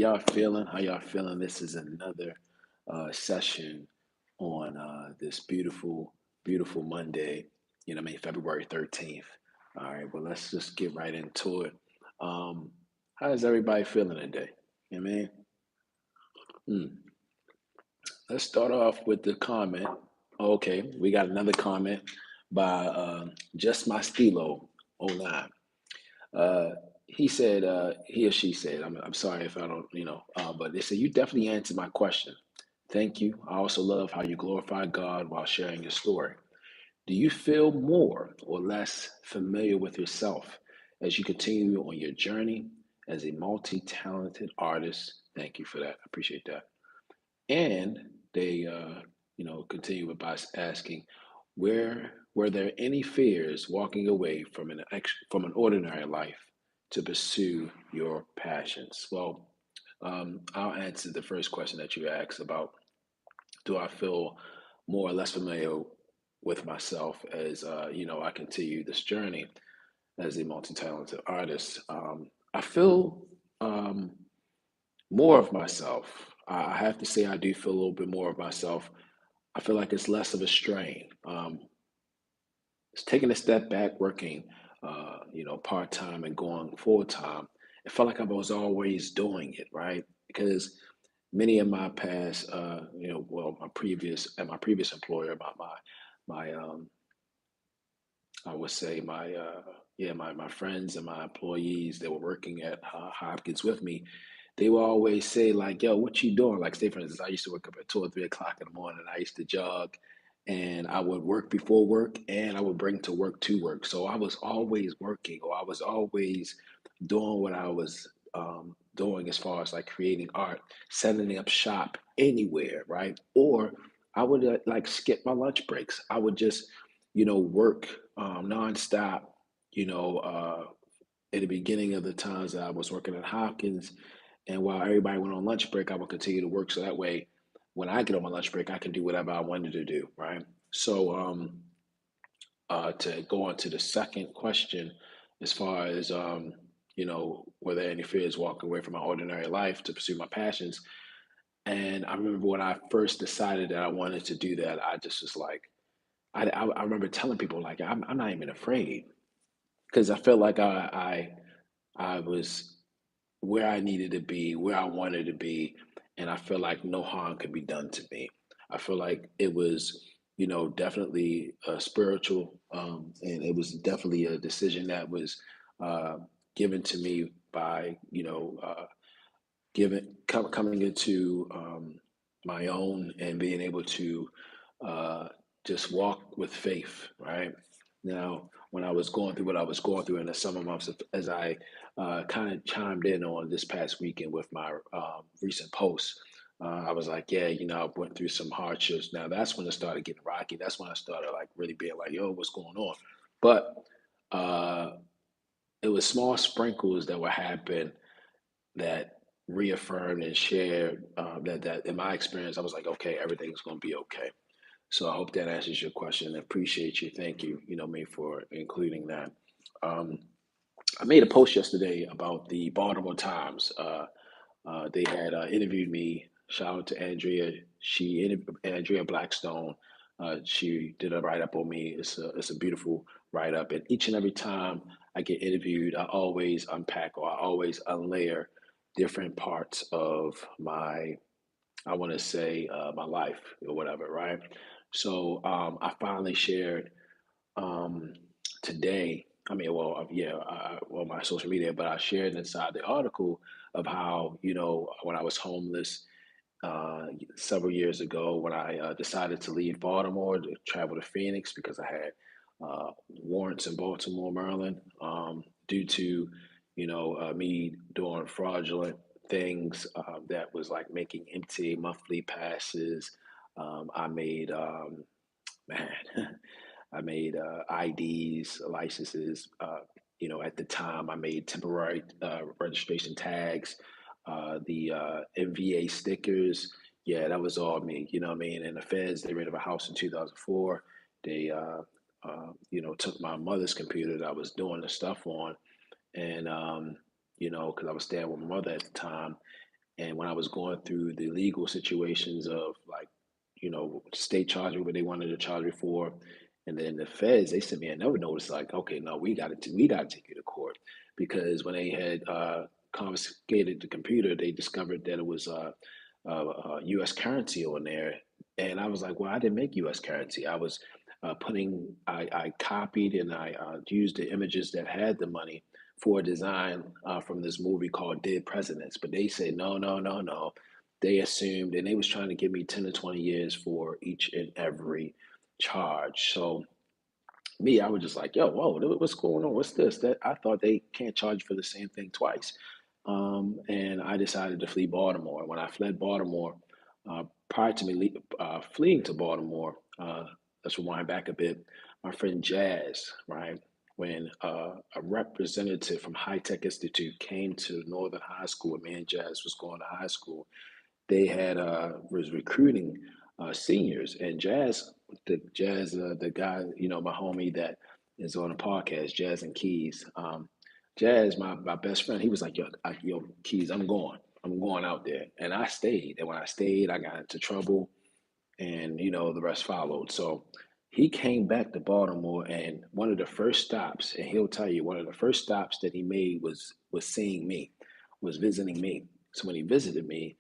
y'all feeling? How y'all feeling? This is another session on this beautiful Monday. February 13th. All right, well, let's just get right into it. Um, how is everybody feeling today? You know what I mean? Hmm. Let's start off with the comment. Okay, we got another comment by Just My Stilo 09. Uh, he said, he or she said, I'm sorry if I don't, but they said, you definitely answered my question. Thank you. I also love how you glorify God while sharing your story. Do you feel more or less familiar with yourself as you continue on your journey as a multi talented artist? Thank you for that. I appreciate that. And they, continue with by asking, where were there any fears walking away from from an ordinary life to pursue your passions? Well, I'll answer the first question that you asked about, do I feel more or less familiar with myself as I continue this journey as a multi-talented artist. I feel more of myself. I have to say I do feel a little bit more of myself. I feel like it's less of a strain. It's taking a step back, working, part time and going full time. It felt like I was always doing it, right? Because many of my past, my previous employer, my I would say my friends and my employees that were working at Hopkins with me, they will always say like, "Yo, what you doing?" Like, say for instance, I used to wake up at 2 or 3 o'clock in the morning. I used to jog, and I would work before work, and I would bring to work. So I was always working, or I was always doing what I was doing as far as like creating art, setting up shop anywhere, right? Or I would like skip my lunch breaks. I would just, work nonstop. You know, uh, at the beginning of the times that I was working at Hopkins, and while everybody went on lunch break, I would continue to work. So that way, when I get on my lunch break, I can do whatever I wanted to do, right? So, to go on to the second question, as far as were there any fears walking away from my ordinary life to pursue my passions? And I remember when I first decided that I wanted to do that, I just was like, I remember telling people like, I'm not even afraid because I felt like I was where I needed to be, where I wanted to be, and I feel like no harm could be done to me. I feel like it was, definitely spiritual, and it was definitely a decision that was uh, given to me by, coming into my own and being able to uh, just walk with faith, right? Now, when I was going through what I was going through in the summer months, as I kind of chimed in on this past weekend with my recent posts, I was like, yeah, I went through some hardships. Now, that's when it started getting rocky. That's when I started like really being like, yo, what's going on? But uh, it was small sprinkles that would happen that reaffirmed and shared that in my experience, I was like, okay, everything's going to be okay. So I hope that answers your question. I appreciate you. Thank you, me for including that. Um, I made a post yesterday about the Baltimore Times. They had interviewed me. Shout out to Andrea. She interviewed Andrea Blackstone. She did a write up on me. It's a beautiful write up. And each and every time I get interviewed, I always unpack or I always unlayer different parts of I want to say, my life or whatever, right? So I finally shared um, today. I mean, well, yeah, well, my social media, but I shared inside the article of how, when I was homeless uh, several years ago, when I decided to leave Baltimore to travel to Phoenix because I had warrants in Baltimore, Maryland, due to, me doing fraudulent things that was like making empty monthly passes. I made, man, I made IDs, licenses. At the time, I made temporary registration tags, the MVA stickers. Yeah, that was all me. You know what I mean? And the feds, they rented a house in 2004. They, took my mother's computer that I was doing the stuff on, and because I was staying with my mother at the time, And when I was going through the legal situations of like, state charging what they wanted to charge me for, and then the feds, they sent me another notice like, okay, no, we got to take you to court because when they had confiscated the computer, they discovered that it was U.S. currency on there, and I was like, well, I didn't make U.S. currency. I was I copied and I used the images that had the money for a design from this movie called Dead Presidents. But they said, no, no, no, no. They assumed, and they was trying to give me 10 to 20 years for each and every charge. So me, I was just like, yo, whoa, what's going on? What's this? That I thought they can't charge for the same thing twice. And I decided to flee Baltimore. When I fled Baltimore, prior to me fleeing to Baltimore, let's rewind back a bit. My friend Jazz, right? When a representative from High Tech Institute came to Northern High School, and me and Jazz was going to high school, they had was recruiting seniors, and the guy, my homie that is on a podcast, Jazz and Keys. Jazz, my best friend, he was like, yo, Keys, I'm going out there, and I stayed. And when I stayed, I got into trouble, and the rest followed. So he came back to Baltimore, and one of the first stops, and he'll tell you, one of the first stops that he made was seeing me, was visiting me. So when he visited me,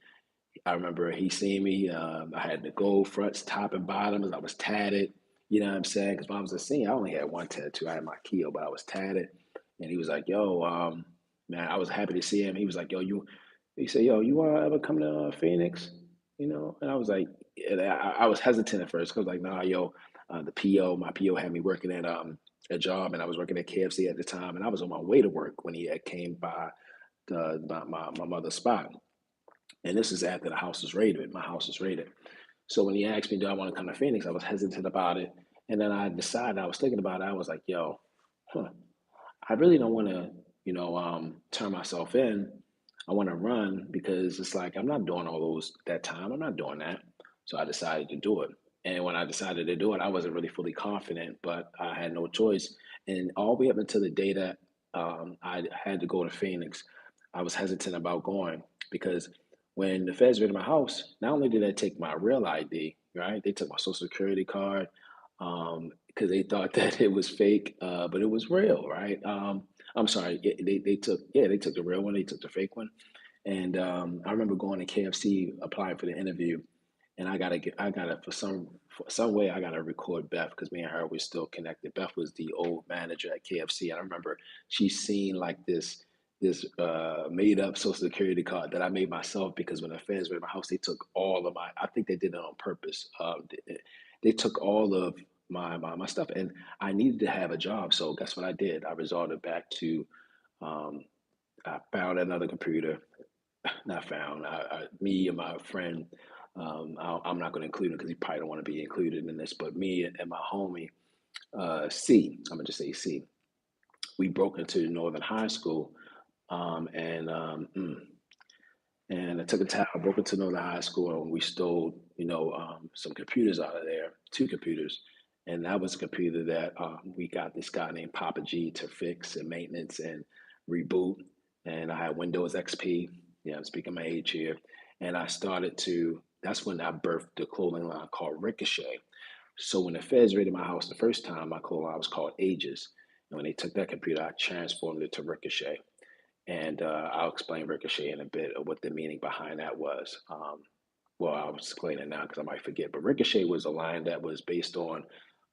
I remember he seen me. I had the gold fronts, top and bottoms. I was tatted. You know what I'm saying? Because when I was a senior, I only had one tattoo. I had my Akio, but I was tatted. And he was like, "Yo, man, I was happy to see him." He was like, He said, "Yo, you want to ever come to Phoenix?" And I was like, and I was hesitant at first. 'Cause I was like, "Nah, yo, my PO had me working at a job, and I was working at KFC at the time, and I was on my way to work when he had came by my mother's spot." And this is after the house was raided. My house was raided. So when he asked me, do I want to come to Phoenix, I was hesitant about it. And then I decided, I was thinking about it. I was like, yo, huh, I really don't want to, turn myself in. I want to run because it's like, I'm not doing all that time. I'm not doing that. So I decided to do it. And when I decided to do it, I wasn't really fully confident, but I had no choice. And all the way up until the day that I had to go to Phoenix, I was hesitant about going because when the feds raided my house, not only did they take my real ID, right? They took my social security card because they thought that it was fake, but it was real, right? I'm sorry, they took the real one, they took the fake one, and I remember going to KFC applying for the interview, and I gotta for some way I gotta record Beth because me and her were still connected. Beth was the old manager at KFC, and I remember she seen like this made up social security card that I made myself because when the feds were in my house, they took all of my. I think they did it on purpose. They took all of my stuff, and I needed to have a job. So guess what I did? I resorted back to. Um, I found another computer. Not found. Me and my friend. I'm not going to include him because he probably don't want to be included in this. But me and my homie C. I'm gonna just say C. We broke into Northern High School um, and um, mm, and I took a tab, broke into another high school, and we stole, some computers out of there, two computers, and that was a computer that we got this guy named Papa G to fix and maintenance and reboot. And I had Windows XP. Yeah, I'm speaking my age here, and I started to. That's when I birthed the clothing line called Ricochet. So when the feds raided my house the first time, my clothing line was called Ages. And when they took that computer, I transformed it to Ricochet. And I'll explain ricochet in a bit of what the meaning behind that was. Well, I'll explain it now because I might forget. But ricochet was a line that was based on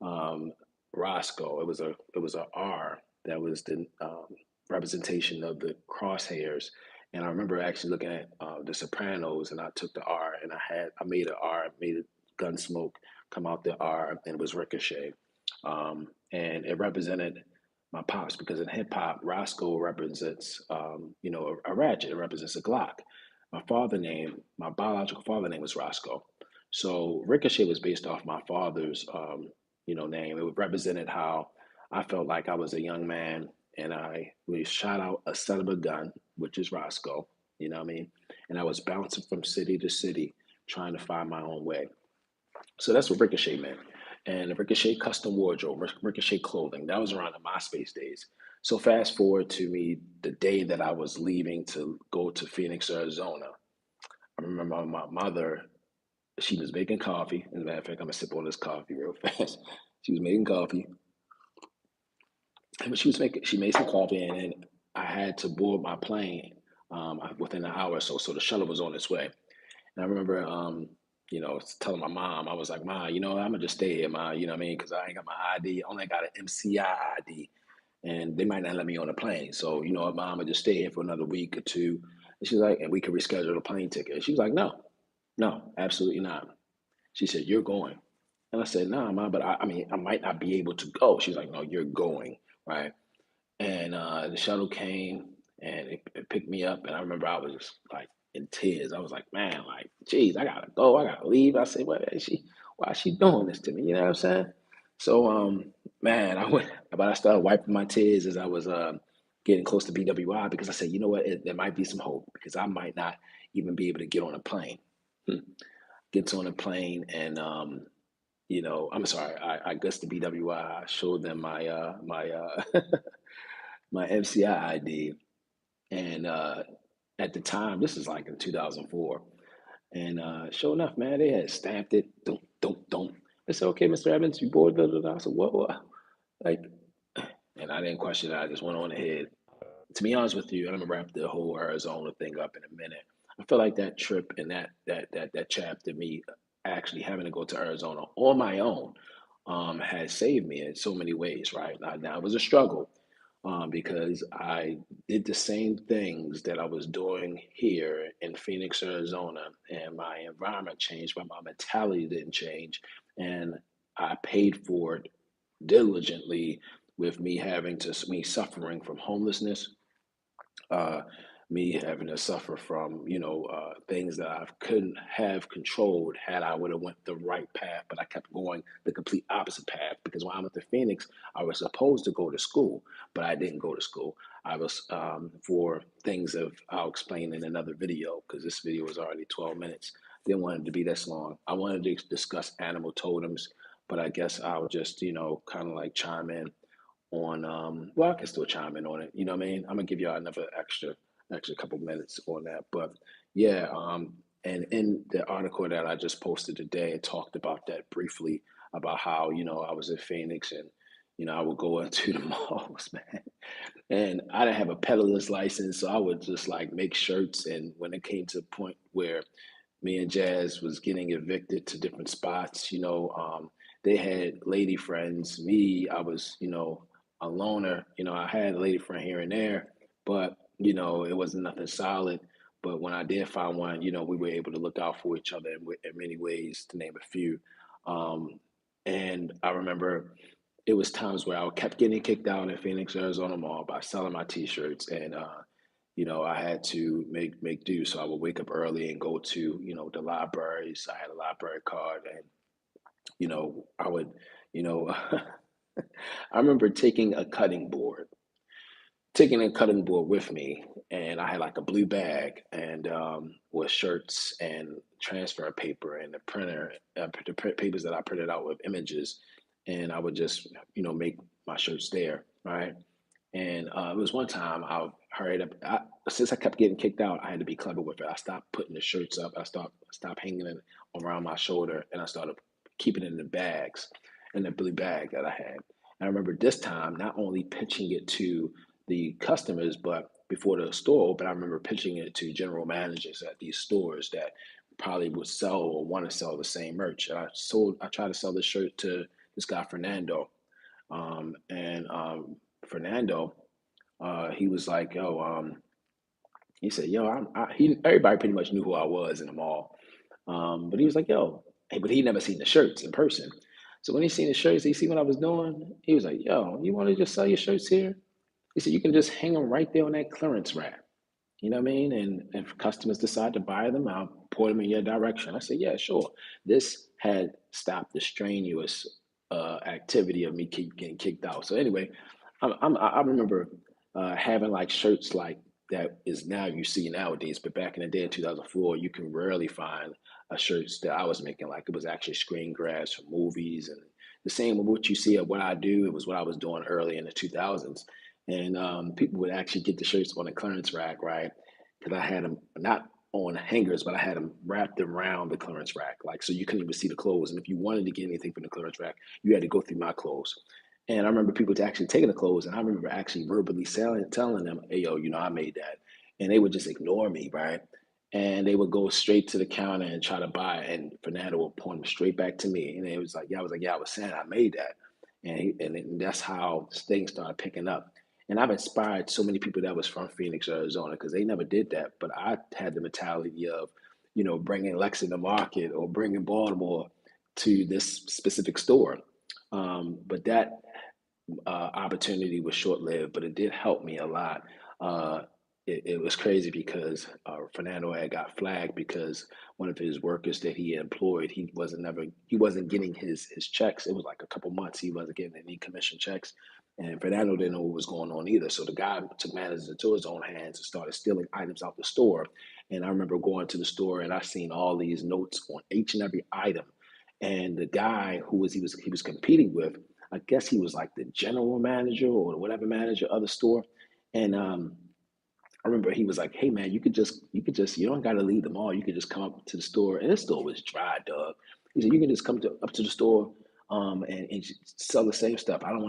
um, Roscoe. It was a R that was the representation of the crosshairs. And I remember actually looking at The Sopranos, and I took the R and I made an R, made a gun smoke come out the R, and it was ricochet. And it represented my pops because in hip hop, Roscoe represents, a ratchet. It represents a Glock. My biological father name was Roscoe. So Ricochet was based off my father's, name. It represented how I felt like I was a young man and we shot out a son of a gun, which is Roscoe. You know what I mean? And I was bouncing from city to city trying to find my own way. So that's what Ricochet meant. And Ricochet custom wardrobe, Ricochet clothing, that was around the MySpace days. So fast forward to me the day that I was leaving to go to Phoenix, Arizona. I remember my mother, she was making coffee. As a matter of fact, I'm gonna sip on this coffee real fast. She was making coffee, and when she made some coffee, and then I had to board my plane within an hour or so. So the shuttle was on its way, and I remember, telling my mom, I was like, "Ma, I'm gonna just stay here, Ma. You know what I mean? Because I ain't got my ID. I only got an MCI ID, and they might not let me on the plane. So you know what, Mom, I'm gonna just stay here for another week or two." And she's like, "And we could reschedule the plane ticket." And she was like, "No, no, absolutely not." She said, "You're going." And I said, "Nah, Mom, but I mean, I might not be able to go." She's like, "No, you're going, right?" And the shuttle came and it picked me up, and I remember I was just like in tears. I was like, "Man, like, geez, I gotta go, I gotta leave." I said, "What is she? Why is she doing this to me?" You know what I'm saying? So, man, but I started wiping my tears as I was getting close to BWI because I said, "You know what? There might be some hope because I might not even be able to get on a plane." Hmm. Gets on a plane, and I'm sorry, I guess the BWI showed them my my MCI ID, and at the time, this is like in 2004, and sure enough, man, they had stamped it. Don't, don't, don't. They said, "Okay, Mr. Evans, you bored?" Blah, blah, blah. I said, "What? Like," and I didn't question it. I just went on ahead. To be honest with you, and I'm gonna wrap the whole Arizona thing up in a minute. I feel like that trip and that chapter, me actually having to go to Arizona on my own, has saved me in so many ways. Right now, it was a struggle because I did the same things that I was doing here in Phoenix, Arizona, and my environment changed, but my mentality didn't change, and I paid for it diligently with me suffering from homelessness, uh, me having to suffer from things that I couldn't have controlled had I would have went the right path, but I kept going the complete opposite path because when I went to Phoenix, I was supposed to go to school, but I didn't go to school. I was for things of I'll explain in another video because this video was already 12 minutes. Didn't want it to be this long. I wanted to discuss animal totems, but I guess I'll just kind of like chime in on well, I can still chime in on it. You know what I mean? I'm gonna give y'all another extra couple minutes on that. But yeah, and in the article that I just posted today, it talked about that briefly about how, I was in Phoenix and I would go into the malls, man. And I didn't have a peddler's license, so I would just like make shirts. And when it came to the point where me and Jazz was getting evicted to different spots. They had lady friends. Me, I was, a loner. I had a lady friend here and there, but it wasn't nothing solid. But when I did find one, we were able to look out for each other in many ways, to name a few. Um, and I remember it was times where I kept getting kicked out in Phoenix, Arizona mall by selling my T-shirts, and I had to make do. So I would wake up early and go to the libraries. I had a library card, and I would, you know, I remember taking a cutting board with me, and I had like a blue bag and with shirts and transfer paper and the printer, the papers that I printed out with images, and I would just make my shirts there, right? And it was one time I hurried up. Since I kept getting kicked out, I had to be clever with it. I stopped putting the shirts up. I stopped hanging it around my shoulder, and I started keeping it in the bags, in the blue bag that I had. And I remember this time not only pitching it to the customers, but before the store opened, I remember pitching it to general managers at these stores that probably would sell or want to sell the same merch. And I tried to sell this shirt to this guy Fernando, and Fernando, he was like, "Yo," he said, "Yo," everybody pretty much knew who I was in the mall, but he was like, "Yo," hey, but he never seen the shirts in person. So when he seen the shirts, he see what I was doing. He was like, "Yo, you want to just sell your shirts here?" He said, "You can just hang them right there on that clearance rack." You know what I mean? And if customers decide to buy them, I'll point them in your direction. I said, yeah, sure. This had stopped the strenuous activity of me keep getting kicked out. So anyway, I remember having like shirts like that is now you see nowadays, but back in the day in 2004, you can rarely find a shirts that I was making. Like it was actually screen grabs from movies and the same with what you see of what I do. It was what I was doing early in the 2000s, and people would actually get the shirts on the clearance rack, right? Because I had them not. on hangers, but I had them wrapped around the clearance rack, like so you couldn't even see the clothes. And if you wanted to get anything from the clearance rack, you had to go through my clothes. And I remember people actually taking the clothes, and I remember actually verbally telling them, "Hey, yo, you know, I made that," and they would just ignore me, right? And they would go straight to the counter and try to buy it, and Fernando would point them straight back to me, and it was like, "Yeah," I was like, "Yeah, I was saying I made that," and that's how things started picking up. And I've inspired so many people that was from Phoenix, Arizona, because they never did that. But I had the mentality of, you know, bringing Lexington to market or bringing Baltimore to this specific store. But that opportunity was short lived, but it did help me a lot. Uh, it was crazy because Fernando had got flagged because one of his workers that he employed, he wasn't getting his checks. It was like a couple months he wasn't getting any commission checks, and Fernando didn't know what was going on either. So the guy took matters into his own hands and started stealing items out the store. And I remember going to the store and I seen all these notes on each and every item. And the guy he was competing with, I guess he was like the general manager or whatever manager of the store. And I remember he was like, "Hey man, you don't got to leave the mall. You could just come up to the store." And this store was dry, dog. He said, "You can just up to the store and sell the same stuff. I don't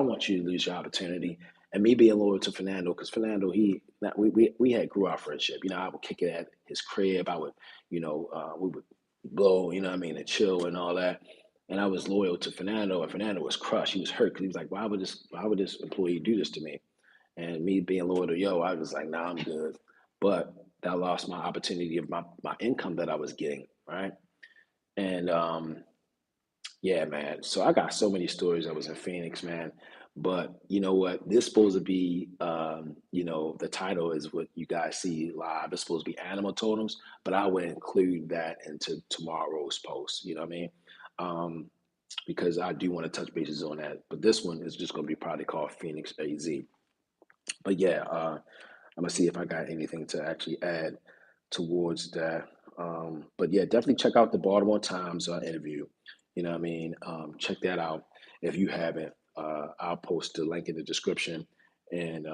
want you to lose your opportunity." And me being loyal to Fernando, because Fernando, we had grew our friendship. You know, I would kick it at his crib. I would, we would blow, you know what I mean, and chill and all that. And I was loyal to Fernando, and Fernando was crushed. He was hurt because he was like, why would this employee do this to me? And me being loyal to Yo, I was like, nah, I'm good. But that lost my opportunity of my income that I was getting, right? And yeah, man. So I got so many stories. I was in Phoenix, man. But you know what? This supposed to be, the title is what you guys see live. It's supposed to be animal totems, but I would include that into tomorrow's post. You know what I mean? Um, because I do want to touch bases on that. But this one is just going to be probably called Phoenix AZ. But yeah, I'm gonna see if I got anything to actually add towards that. But yeah, definitely check out the Baltimore Times interview. You know what I mean? Check that out if you haven't. I'll post the link in the description. And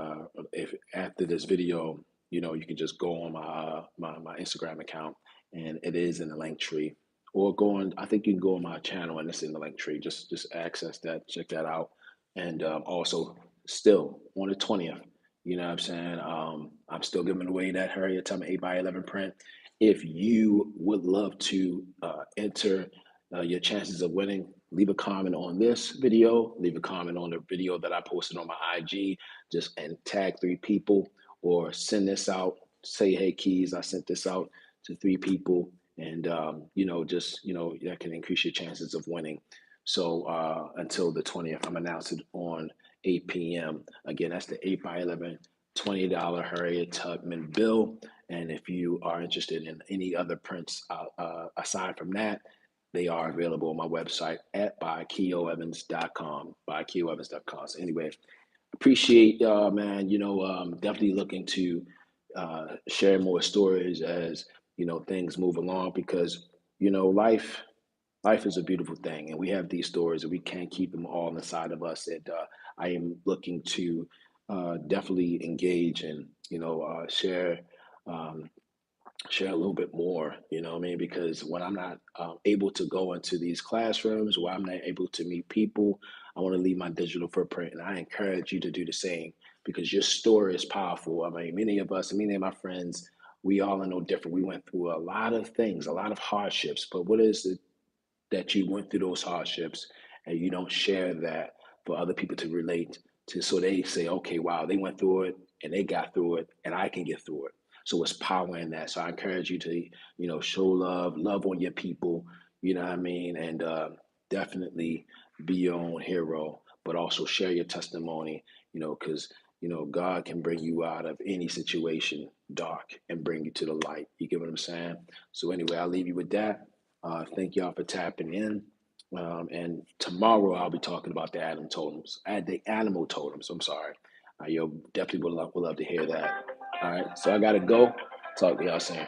if after this video, you can just go on my Instagram account, and it is in the link tree. Or go on. I think you can go on my channel, and it's in the link tree. Just access that, check that out, and also still on the 20th. You know what I'm saying? I'm still giving away that Harriet Tubman 8x11 print. If you would love to enter your chances of winning, leave a comment on this video, leave a comment on the video that I posted on my IG, just and tag 3 people, or send this out. Say, "Hey, Keys, I sent this out to 3 people," and that can increase your chances of winning. So until the 20th, I'm announcing on 8 p.m. Again, that's the 8x11 $20 Harriet Tubman bill. And if you are interested in any other prints aside from that, they are available on my website at bykioevans.com, bykioevans.com. So anyway, appreciate y'all, man. Definitely looking to share more stories as things move along, because life is a beautiful thing, and we have these stories, and we can't keep them all inside of us. And I am looking to definitely engage and um, share a little bit more. You know what I mean? Because when I'm not able to go into these classrooms, or I'm not able to meet people, I want to leave my digital footprint, and I encourage you to do the same, because your story is powerful. I mean, many of us, many of my friends, we all are no different. We went through a lot of things, a lot of hardships, but what is it that you went through those hardships, and you don't share that for other people to relate to, so they say, okay, wow, they went through it and they got through it, and I can get through it. So it's power in that. So I encourage you to show love on your people, you know what I mean, and definitely be your own hero, but also share your testimony, because God can bring you out of any situation dark and bring you to the light. You get what I'm saying? So anyway, I'll leave you with that. Thank y'all for tapping in. And tomorrow I'll be talking about the animal totems. I'm sorry. You'll definitely would love to hear that. All right. So I gotta go. Talk to y'all soon.